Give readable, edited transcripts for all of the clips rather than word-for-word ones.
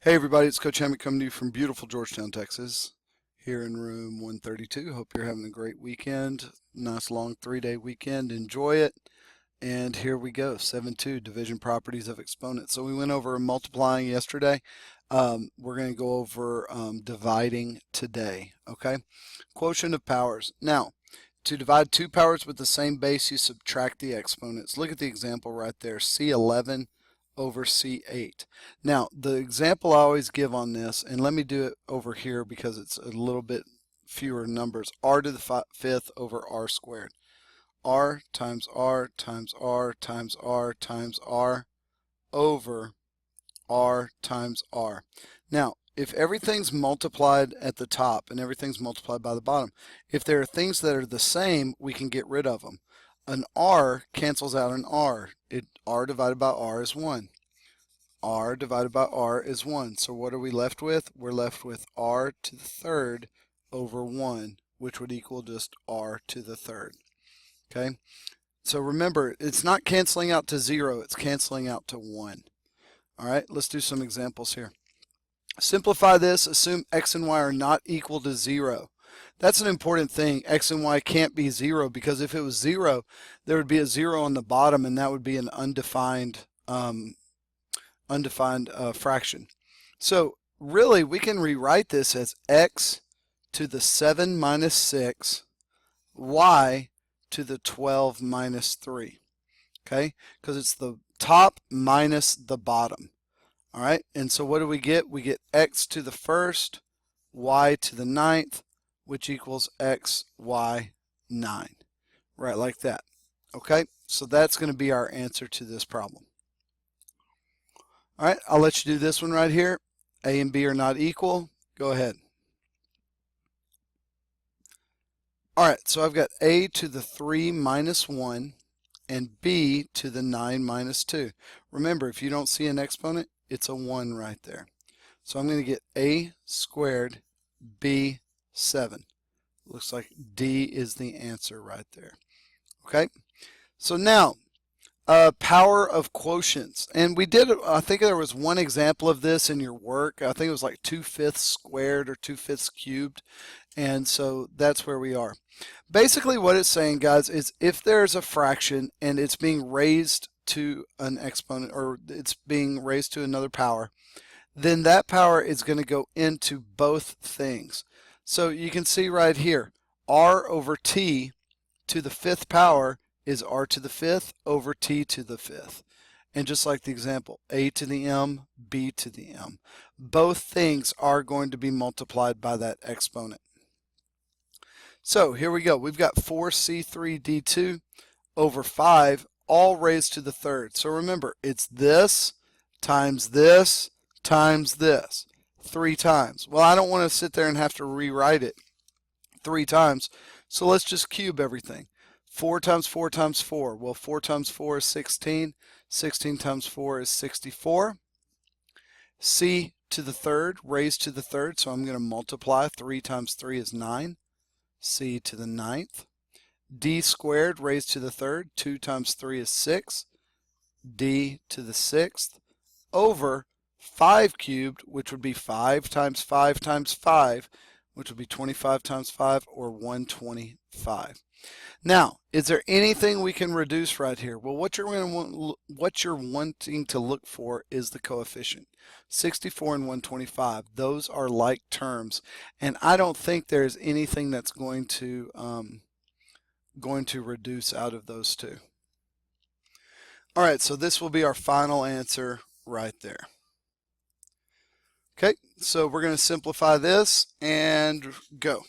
Hey everybody, it's Coach Hammett coming to you from beautiful Georgetown, Texas, here in room 132. Hope you're having a great weekend. Nice long 3-day weekend. Enjoy it. And here we go, 7-2, division properties of exponents. So we went over multiplying yesterday. We're going to go over dividing today, okay? Quotient of powers. Now, to divide two powers with the same base, you subtract the exponents. Look at the example right there, C11 over C8. Now, the example I always give on this, and let me do it over here because it's a little bit fewer numbers, r to the fifth over r squared. R times R times R times R times R over R times R. Now, if everything's multiplied at the top and everything's multiplied by the bottom, if there are things that are the same, we can get rid of them. An R cancels out an R. R divided by R is 1. R divided by R is 1. So what are we left with? We're left with R to the third over 1, which would equal just R to the third. Okay? So remember, it's not canceling out to 0, it's canceling out to 1. All right, let's do some examples here. Simplify this, assume x and y are not equal to 0. That's an important thing. X and y can't be 0 because if it was 0, there would be a 0 on the bottom and that would be an undefined fraction. So really we can rewrite this as x to the 7 minus 6, y to the 12 minus 3. Okay, because it's the top minus the bottom. All right, and so what do we get? We get x to the first, y to the ninth, which equals x, y, 9. Right, like that. Okay, so that's going to be our answer to this problem. All right, I'll let you do this one right here. A and B are not equal. Go ahead. All right, so I've got a to the 3 minus 1 and b to the 9 minus 2. Remember, if you don't see an exponent, it's a 1 right there. So I'm going to get a squared b 7. Looks like D is the answer right there. Okay, so now power of quotients, and we did, I think there was one example of this in your work. I think it was like 2/5 squared or 2/5 cubed, and so that's where we are. Basically what it's saying, guys, is if there's a fraction and it's being raised to an exponent, or it's being raised to another power, then that power is going to go into both things. So you can see right here, r over t to the 5th power is r to the 5th over t to the 5th. And just like the example, a to the m, b to the m. Both things are going to be multiplied by that exponent. So here we go. We've got 4c3d2 over 5, all raised to the third. So remember, it's this times this times this 3 times. Well, I don't want to sit there and have to rewrite it 3 times. So let's just cube everything. 4 times 4 times 4. Well, 4 times 4 is 16. 16 times 4 is 64. C to the third, raised to the third, so I'm going to multiply. 3 times 3 is 9. C to the ninth. D squared, raised to the third. 2 times 3 is 6. D to the sixth over 5 cubed, which would be 5 times 5 times 5, which would be 25 times 5, or 125. Now, is there anything we can reduce right here? Well, what you're wanting to look for is the coefficient. 64 and 125, those are like terms, and I don't think there's anything that's going to reduce out of those two. All right, so this will be our final answer right there. Okay, so we're going to simplify this and go.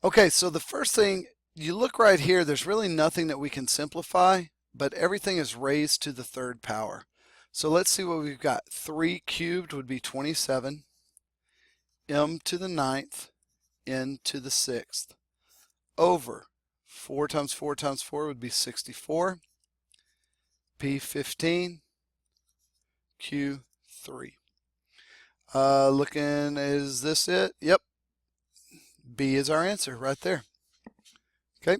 Okay, so the first thing, you look right here, there's really nothing that we can simplify, but everything is raised to the third power. So let's see what we've got. 3 cubed would be 27, m to the ninth, n to the sixth, over 4 times 4 times 4 would be 64, p15, q3. Looking, is this it? Yep. B is our answer right there. Okay.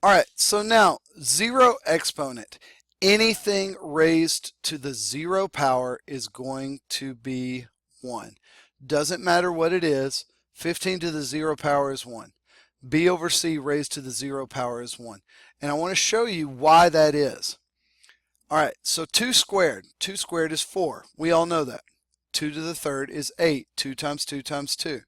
All right, so now 0 exponent. anything raised to the 0 power is going to be 1. Doesn't matter what it is. 15 to the 0 power is 1. B over C raised to the 0 power is 1. And I want to show you why that is. All right, so 2 squared. 2 squared is 4. We all know that. 2 to the third is 8. 2 times 2 times 2.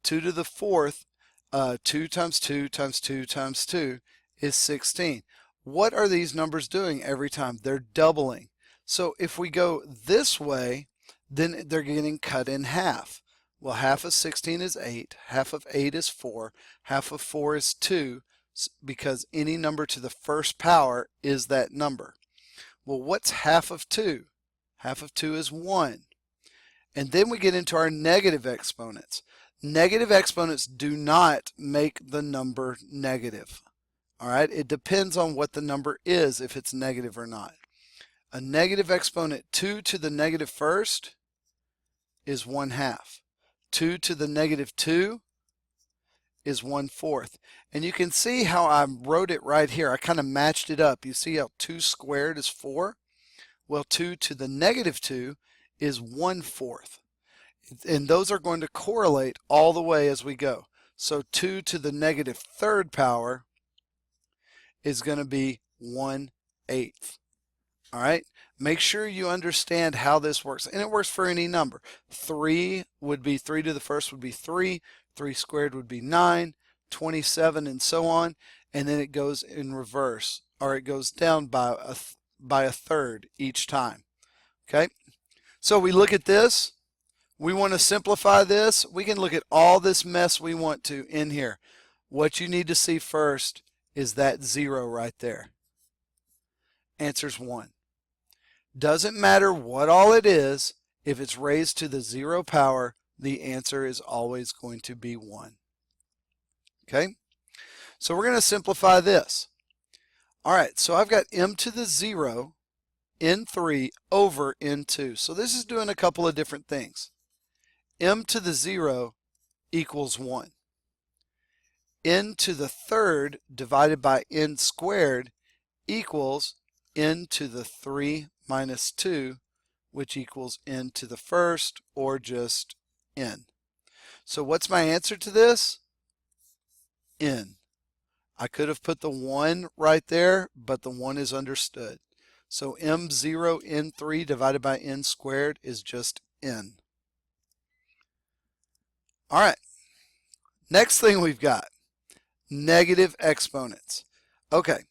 2 to the fourth, 2 times 2 times 2 times 2 is 16. What are these numbers doing every time? They're doubling. So if we go this way, then they're getting cut in half. Well, half of 16 is 8, half of 8 is 4, half of 4 is 2, because any number to the first power is that number. Well, what's half of 2? Half of 2 is 1. And then we get into our negative exponents. Negative exponents do not make the number negative. All right, it depends on what the number is, if it's negative or not. A negative exponent, 2 to the negative first, is 1/2. 2 to the negative 2 is 1/4. And you can see how I wrote it right here. I kind of matched it up. You see how 2 squared is 4? Well, 2 to the negative 2 is 1/4. And those are going to correlate all the way as we go. So 2 to the negative third power is going to be 1/8. All right, make sure you understand how this works, and it works for any number. 3 would be 3 to the first would be 3, 3 squared would be 9, 27, and so on, and then it goes in reverse, or it goes down by a third each time. Okay, so we look at this. We want to simplify this. We can look at all this mess we want to in here. What you need to see first is that 0 right there. Answer's 1. Doesn't matter what all it is, if it's raised to the 0 power, the answer is always going to be 1. Okay, so we're going to simplify this. All right, so I've got m to the 0, n3 over n2. So this is doing a couple of different things. M to the 0 equals 1. N to the third divided by n squared equals n to the 3 minus 2, which equals n to the first, or just n. So what's my answer to this? N. I could have put the 1 right there, but the 1 is understood. So m0 n3 divided by n squared is just n. All right, next thing we've got, negative exponents. Okay,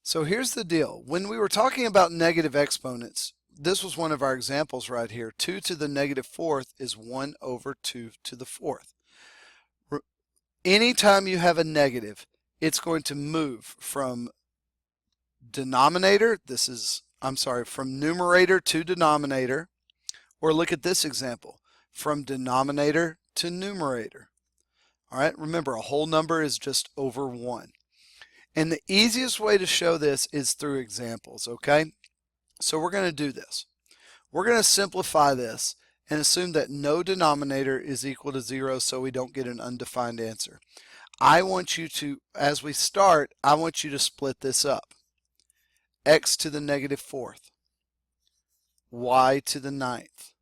so here's the deal. When we were talking about negative exponents, this was one of our examples right here. 2 to the negative fourth is 1 over 2 to the fourth. Anytime you have a negative, it's going to move from denominator, from numerator to denominator, or look at this example, from denominator to numerator. All right, remember, a whole number is just over 1. And the easiest way to show this is through examples, okay? So we're going to do this. We're going to simplify this and assume that no denominator is equal to 0, so we don't get an undefined answer. I want you to, as we start, I want you to split this up. X to the negative fourth, y to the ninth,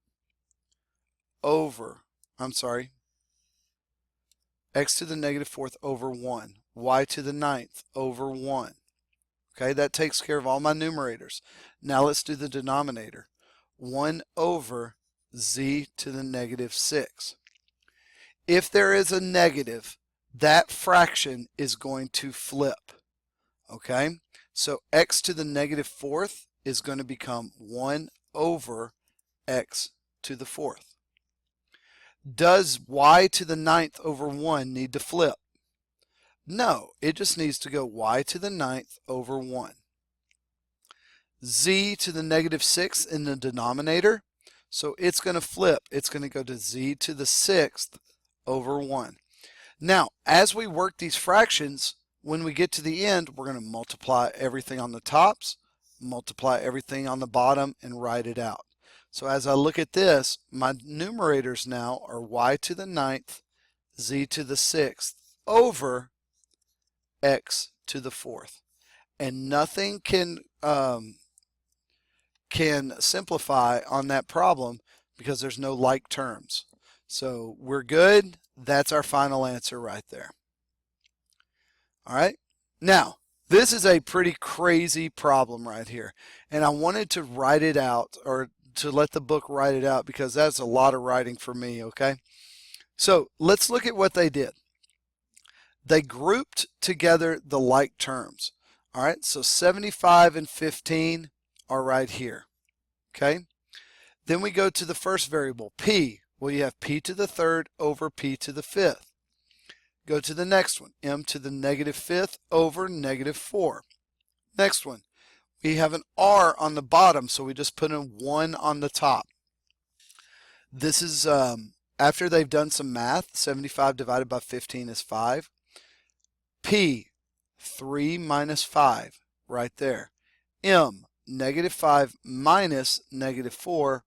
x to the negative fourth over 1, y to the ninth over 1. Okay, that takes care of all my numerators. Now let's do the denominator. 1 over z to the negative 6. If there is a negative, that fraction is going to flip. Okay, so x to the negative fourth is going to become 1 over x to the fourth. Does y to the ninth over 1 need to flip? No, it just needs to go y to the ninth over 1. Z to the negative 6 in the denominator, so it's going to flip. It's going to go to z to the 6th over 1. Now, as we work these fractions, when we get to the end, we're going to multiply everything on the tops, multiply everything on the bottom, and write it out. So as I look at this, my numerators now are y to the ninth, z to the 6th over x to the 4th. And nothing can can simplify on that problem because there's no like terms. So we're good. That's our final answer right there. All right. Now, this is a pretty crazy problem right here. And I wanted to write it out, or to let the book write it out, because that's a lot of writing for me, okay? So let's look at what they did. They grouped together the like terms. All right, so 75 and 15 are right here, okay? Then we go to the first variable, p. Well, you have p to the third over p to the fifth. Go to the next one, m to the negative fifth over negative 4. Next one, we have an r on the bottom, so we just put in 1 on the top. This is after they've done some math. 75 divided by 15 is 5. P, 3 minus 5, right there. M, negative 5 minus negative 4,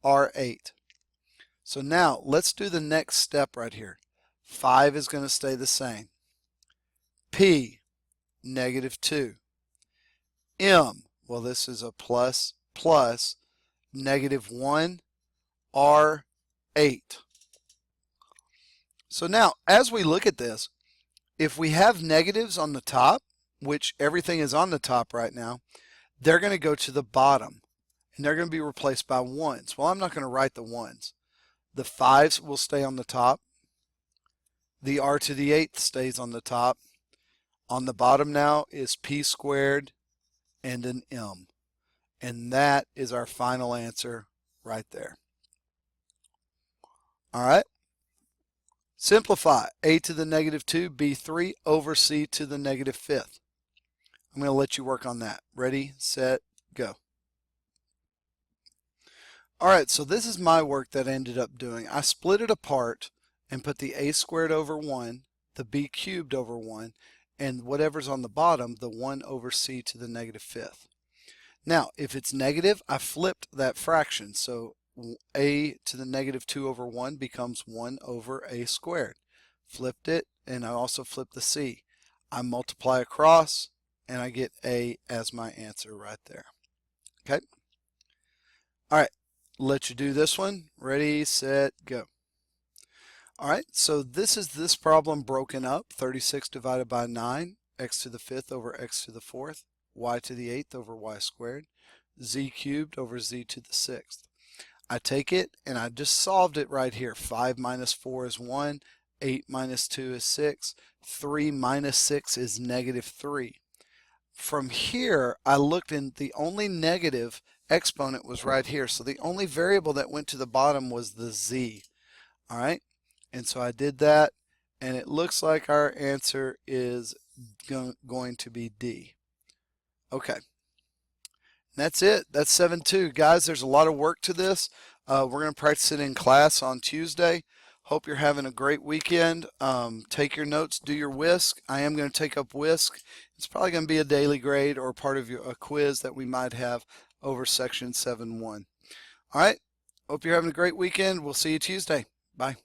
are 8. So now let's do the next step right here. 5 is going to stay the same. P, negative 2. M, well, this is a plus, plus, negative 1, R, 8. So now, as we look at this, if we have negatives on the top, which everything is on the top right now, they're going to go to the bottom, and they're going to be replaced by 1s. Well, I'm not going to write the 1s. The 5s will stay on the top. The r to the 8th stays on the top. On the bottom now is p squared and an m. And that is our final answer right there. All right. Simplify. A to the negative 2, b3 over c to the negative 5th. I'm going to let you work on that. Ready, set, go. All right, so this is my work that I ended up doing. I split it apart and put the a squared over 1, the b cubed over 1, and whatever's on the bottom, the 1 over c to the negative 5th. Now, if it's negative, I flipped that fraction. So a to the negative 2 over 1 becomes 1 over a squared. Flipped it, and I also flipped the c. I multiply across, and I get a as my answer right there. Okay? All right, let you do this one. Ready, set, go. All right, so this is this problem broken up. 36 divided by 9, x to the 5th over x to the 4th, y to the 8th over y squared, z cubed over z to the 6th. I take it and I just solved it right here. 5 minus 4 is 1, 8 minus 2 is 6, 3 minus 6 is negative 3. From here, I looked, and the only negative exponent was right here. So the only variable that went to the bottom was the z. All right, and so I did that, and it looks like our answer is going to be D. Okay. That's it. That's 7-2. Guys, there's a lot of work to this. We're going to practice it in class on Tuesday. Hope you're having a great weekend. Take your notes, do your whisk. I am going to take up whisk. It's probably going to be a daily grade or part of a quiz that we might have over section 7-1. All right. Hope you're having a great weekend. We'll see you Tuesday. Bye.